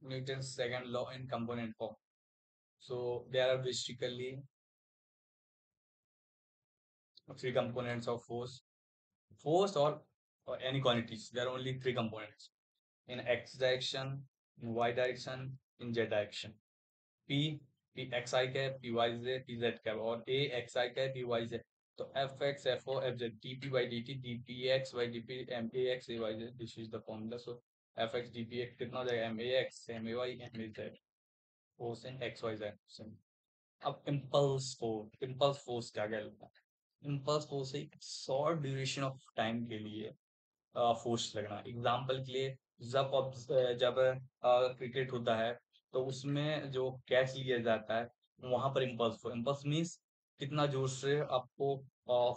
Newton's second law in component form. So there are basically three components of force. Force or any quantities. There are only three components in x direction, in y direction, in z direction. P P x I cap, P y z, P z cap और A x I cap, P y z. तो f x f o f z dp by dt dp x by dp m a x a y z. This is the formula. So f x dp x कितना हो जाएगा m a x m a y m a z. Force in x y z. अब impulse force क्या कहलाता है? Impulse force एक short duration of time के लिए फोर्स लगना. एग्जाम्पल के लिए जब क्रिकेट होता है तो उसमें जो कैच लिया जाता है वहां पर इम्पल्स मीन्स कितना जोर से आपको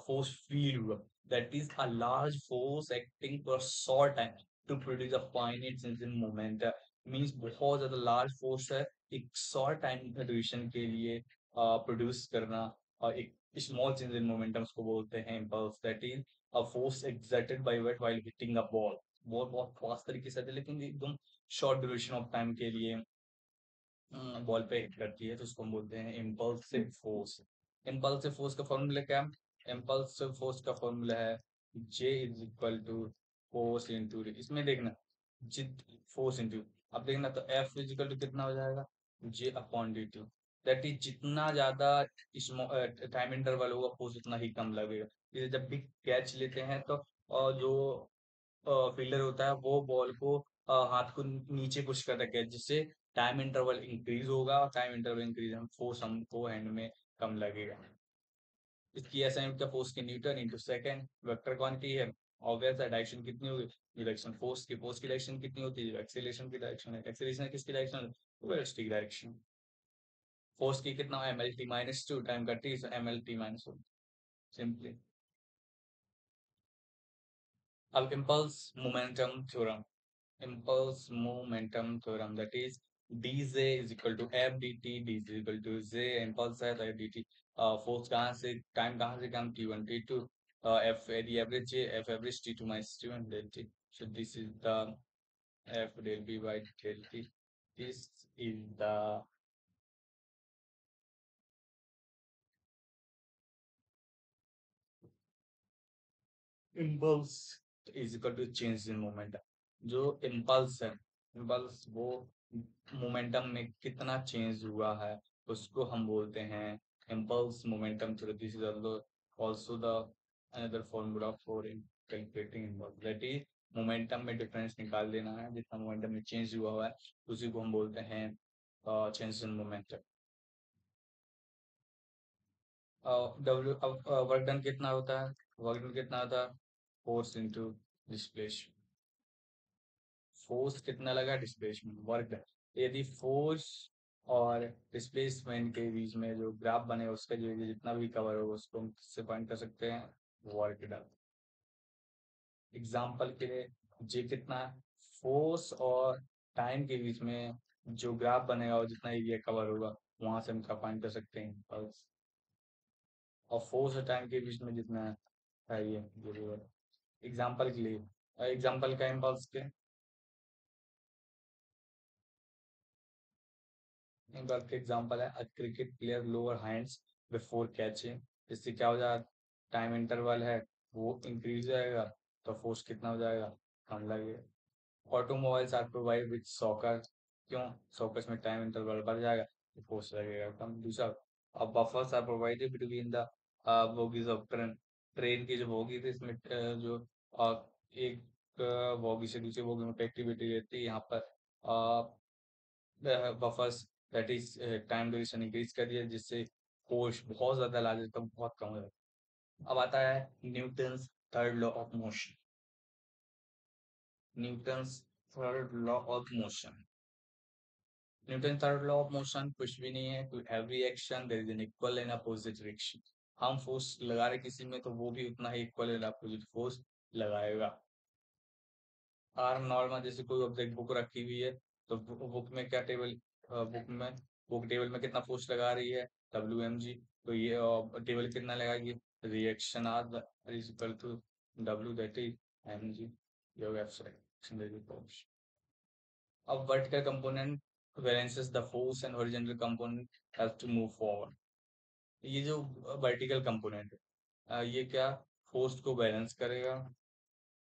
फोर्स फील हुआ. That is a large force acting for short time to produce a finite change in moment. Means बहुत ज्यादा लार्ज फोर्स है एक शॉर्ट टाइम ड्यूरेशन के लिए प्रोड्यूस करना. और एक स्मॉल चेंज इन मोमेंटम को बोलते हैं impulse. That is a force exerted by weight while hitting a ball. Ball बहुत फास्ट तरीके से आती है लेकिन एकदम शॉर्ट ड्यूरेशन ऑफ टाइम के लिए बॉल पे हिट करती है तो उसको हम बोलते हैं इम्पल्सिव फोर्स. इम्पल्सिव फोर्स का फॉर्मूला क्या है? इम्पल्सिव फोर्स का फॉर्मूला है J is equal to force into. इसमें देखना जित फोर्स इंटू. अब देखना तो F इज इक्वल टू कितना हो जाएगा? J upon D T. That is जितना ज्यादा टाइम इंटरवल होगा फोर्स उतना ही कम लगेगा. जैसे जब भी कैच लेते हैं तो जो फील्डर होता है वो बॉल को हाथ को नीचे पुश कर रखे जिससे टाइम इंटरवल इंक्रीज होगा और टाइम इंटरवल इंक्रीज हम फोर्स हमको हैंड में कम लगेगा. इसकी एसआई का फोर्स के Newton into second. Vector quantity है ऑब्वियस है. डायरेक्शन कितनी होगी? डायरेक्शन फोर्स की डायरेक्शन कितनी होती है? एक्सेलरेशन की डायरेक्शन है. एक्सेलरेशन किसकी डायरेक्शन है? वेलोसिटी की डायरेक्शन. फोर्स की कितना M L T minus two time का T M L T minus one. Simply. अब impulse momentum theorem that is dj is equal to f dt dz is equal to j impulse है तो dt. Force कहाँ से time कहाँ से कम t1 t2 f the average f average t2 minus t1 del t. So this is the f del b by del t. This is the impulse is equal to change in momentum. जो impulse है impulse वो momentum में कितना change हुआ है उसको हम बोलते हैं impulse momentum theory. This is also the another formula for calculating impulse. That is momentum में डिफरेंस निकाल देना है जितना मोमेंटम में चेंज हुआ है उसी को हम बोलते हैं change in momentum. W work done कितना होता है? वर्क डन कितना होता है? Force into displacement. फोर्स कितना लगा? Displacement work done. यदि फोर्स और डिस्प्लेसमेंट के बीच में जो ग्राफ बनेगा उसका जो जितना भी कवर होगा उसको हम किससे पॉइंट कर सकते हैं? Work done. एग्जाम्पल के लिए जे कितना है? फोर्स और टाइम के बीच में जो ग्राफ बनेगा और जितना एरिया कवर होगा वहां से हम क्या पॉइंट कर सकते हैं? पल्स. और फोर्स और टाइम के बीच में जितना है ये एग्जाम्पल के लिए एग्जाम्पल का इम्पल्स के एग्जाम्पल है cricket player lower hands before catching. इससे क्या हो जाएगा? टाइम इंटरवल है वो इंक्रीज हो जाएगा तो फोर्स कितना हो जाएगा? कम लगेगा. Automobiles are provide with shocker. क्यों? सॉकर्स में टाइम इंटरवल बढ़ जाएगा तो फोर्स लगेगा कम. दूसरा अब buffers are provided between the bogies of train. Train की जो बोगी थी इसमें जो एक बोगी से दूसरे बोगी में कनेक्टिविटी रहती है यहाँ पर buffers that is time duration increase कर दिया जिससे फोर्स बहुत ज्यादा लार्ज का बहुत कम हो जाता है. अब आता है Newton's third law of motion. Newton's third law of motion. Newton third law of motion कुछ भी नहीं है. To every action there is an equal and opposite reaction. हम फोर्स लगा रहे किसी में तो वो भी उतना ही इक्वल एंड अपोजिट फोर्स लगाएगा. आर्म नॉर्मल जैसे कोई ऑब्जेक्ट बुक रखी हुई है तो बुक में क्या टेबल बुक टेबल में कितना फोर्स लगा रही है? WMG. तो ये टेबल कितना लगाएगी? Reaction R is equal to W that is mg. Your force. अब vertical component balances the force and horizontal component has to move forward. ये जो वर्टिकल कंपोनेंट है ये क्या फोर्स को बैलेंस करेगा,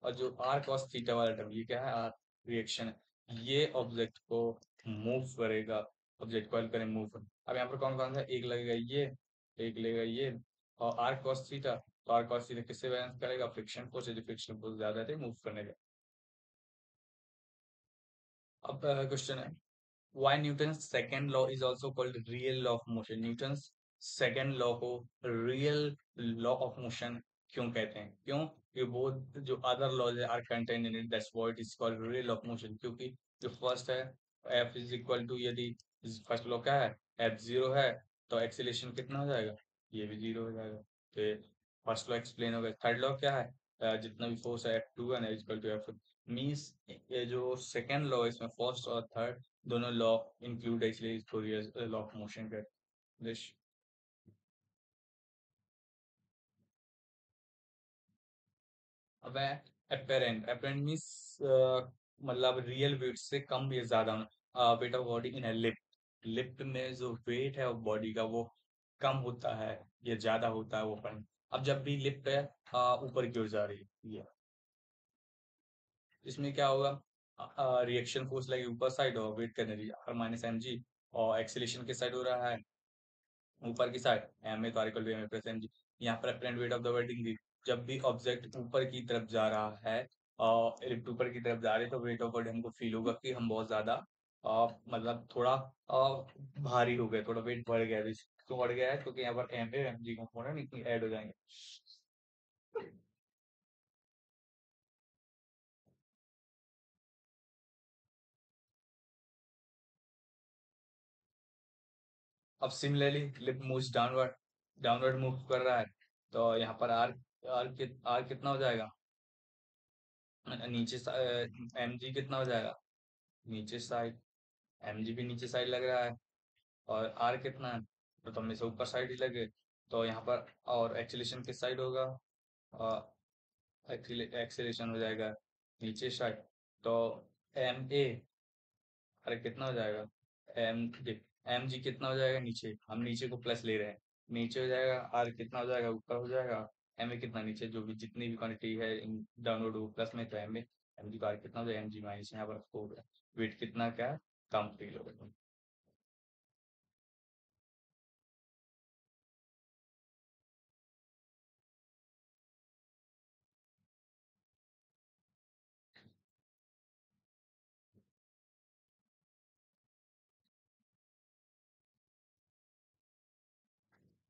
और जो आर कॉस थीटा वाला टर्म ये क्या है, आर रिएक्शन है, ये ऑब्जेक्ट को मूव करेगा, ऑब्जेक्ट को हेल्प करें मूव करने। अब यहाँ पर कौन कौन सा, एक लगेगा ये, एक लगेगा ये, और आर कॉस थीटा, तो आर कॉस थीटा किससे बैलेंस करेगा, फ्रिक्शन फोर्स, यदि फ्रिक्शन फोर्स ज्यादा है मूव करने का। अब क्वेश्चन है, why Newton's second law is also called real law of motion? Newton's second law को real law of motion क्यों कहते हैं, क्यों, ये both जो other laws are contained in it, that's why it is called real law of motion, क्योंकि जो first है F is equal to, यदि फर्स्ट लॉ क्या है, F जीरो है तो एक्सीलेशन कितना हो जाएगा, ये भी जीरो हो जाएगा, तो फर्स्ट लॉ एक्सप्लेन हो गया। थर्ड लॉ क्या है, जितना भी फोर्स है F2 है इक्वल टू F मीन्स ये जो सेकेंड लॉ है इसमें फर्स्ट और थर्ड दोनों लॉ इंक्लूड है, इसलिए इसको रियल लॉ ऑफ मोशन का दिश। अब है अपेरेंट, अपेरेंट मीन्स मतलब रियल वेट से कम या ज्यादा होना, weight of body in lift, lift में जो वेट है बॉडी का वो कम होता है या ज्यादा होता है वो पॉइंट। अब जब भी लिफ्ट है ऊपर की ओर जा रही है ये, इसमें क्या होगा, रिएक्शन फोर्स लगी ऊपर साइड और वेट करने रही आर माइनस एम जी, और एक्सीलेशन के साइड हो रहा है ऊपर की साइड एम ए तो R equal to M A plus M G. यहाँ पर अपरेंट वेट ऑफ द वर्टिंग दी, जब भी ऑब्जेक्ट ऊपर की तरफ जा रहा है और लिफ्ट ऊपर की तरफ जा रही है तो वेट ऑफ वर्ड हमको फील होगा कि हम बहुत ज्यादा मतलब थोड़ा भारी हो गए, थोड़ा वेट बढ़ गया है। क्यों बढ़ गया है, क्योंकि यहाँ पर M A M G component add हो जाएंगे। अब similarly lift moves downward, downward move कर रहा है, तो यहाँ पर आर आर कितना हो जाएगा, नीचे एम जी कितना हो जाएगा, नीचे साइड, एम जी भी नीचे साइड लग रहा है, और आर कितना है, तो हमेशा ऊपर साइड ही लगे, तो यहाँ पर और एक्सीलेशन किस साइड होगा, और एक्सीलेशन हो जाएगा नीचे साइड, तो एम ए, अरे कितना हो जाएगा, एम एम जी कितना हो जाएगा नीचे, हम नीचे को प्लस ले रहे हैं, नीचे हो जाएगा, आर कितना हो जाएगा ऊपर हो जाएगा, एम ए कितना नीचे, जो भी जितनी भी क्वांटिटी है डाउनलोड हो प्लस में, तो एम जी का आर कितना हो जाएगा, एम जी माइनस यहाँ पर फोर है, वेट कितना क्या है, कम फील होगा।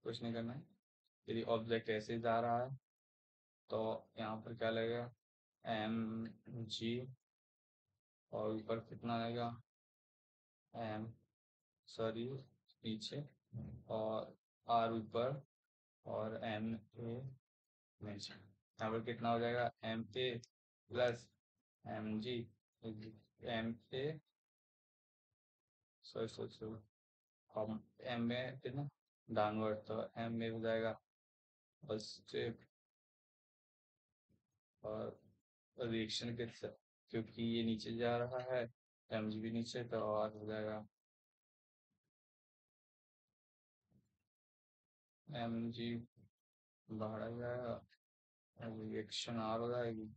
कुछ नहीं करना है, यदि ऑब्जेक्ट ऐसे जा रहा है तो यहाँ पर क्या लगेगा, एम जी, और ऊपर कितना आएगा, एम, सॉरी नीचे, और आर ऊपर, और एम ए नीचे, यहाँ पर कितना हो जाएगा, M A plus M G, M A, sorry sorry sorry, हम एम ए कितना डाउनवर्ड, तो एम ए हो जाएगा पॉजिटिव, और रिएक्शन के साथ क्योंकि ये नीचे जा रहा है, एम जी भी नीचे, तो और हो जाएगा एम जी बाहर आ जाएगा, रिएक्शन आर हो जाएगी।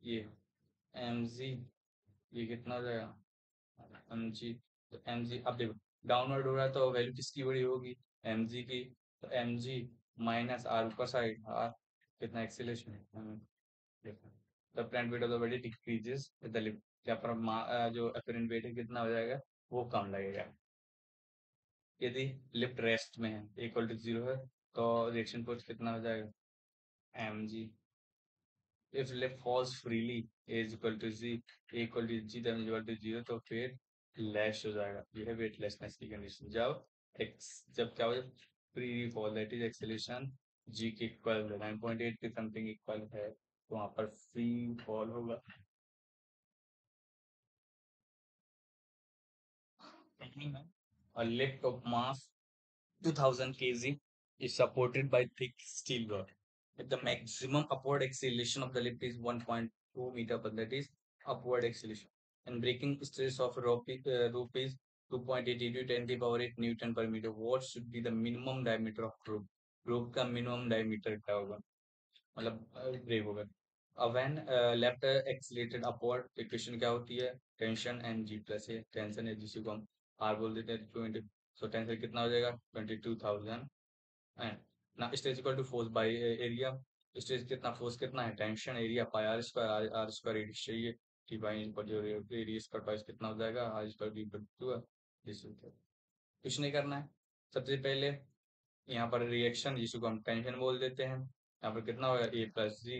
ये एम जी, ये कितना हो जाएगा, एम जी, तो एम जी अब देखो डाउनवर्ड हो रहा है तो वैल्यू किसकी बड़ी होगी, एम जी की, तो एम जी माइनस आर ऊपर साइड, आर कितना एक्सीलरेशन है, देखो the apparent weight of the body decreases with the lift, क्या पर जो अपरेंट वेट है कितना हो जाएगा, वो कम लगेगा, यदि लिफ्ट रेस्ट में है इक्वल टू जीरो है, तो रिएक्शन फोर्स कितना हो जाएगा, M G, if left falls freely a is equal to z, a equal to g then equal to 0, तो फिर लैश हो जाएगा, ये है वेटलेसनेस की कंडीशन, जब x जब क्या हो, free fall that is acceleration g के इक्वल 9.8 के समथिंग इक्वल है, तो वहां पर फ्री फॉल होगा। A lift of mass 2000 kg is supported by thick steel rod. If the maximum upward acceleration of the lift is 1.2 meter per, that is upward acceleration, and breaking stress of rope is 2.80 to 10 to the power 8 Newton per meter, what should be the minimum diameter of rope? Rope का minimum diameter क्या होगा, मतलब break होगा. When left accelerated upward, equation क्या होती है, tension and G plus A, tension है जिसी को हम आर बोल देते हैं 20. सो टेंशन कितना हो जाएगा 22,000. एंड ना stress equal to force by area. Stress कितना, फोर्स कितना है, tension area pi R square, R square radius चाहिए, कि बाई पर जो रेडियस का ट्वाइस कितना हो जाएगा आर स्क्वायर डी पर 2 है. कुछ नहीं करना है. सबसे पहले यहाँ पर रिएक्शन जिसको हम टेंशन बोल देते हैं, यहाँ पर कितना होगा ए प्लस जी.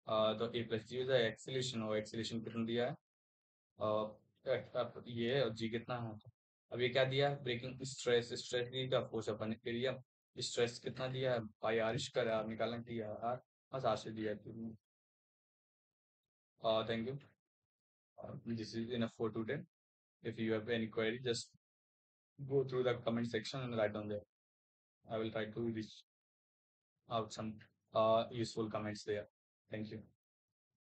तो ए प्लस जी हो जाए एक्सीलेशन, और एक्सीलेशन कितना दिया है ये है, और जी कितना है. अब ये क्या दिया है, ब्रेकिंग स्ट्रेस, स्ट्रेस दिया, फोर्स अपन एरिया, स्ट्रेस कितना दिया है पाई आर स्क्वायर, आर निकालना दिया आर, बस आर से दिया है. Thank you. This is enough for today. If you have any query, just go through the comment section and write down there. I will try to reach out some useful comments there. Thank you.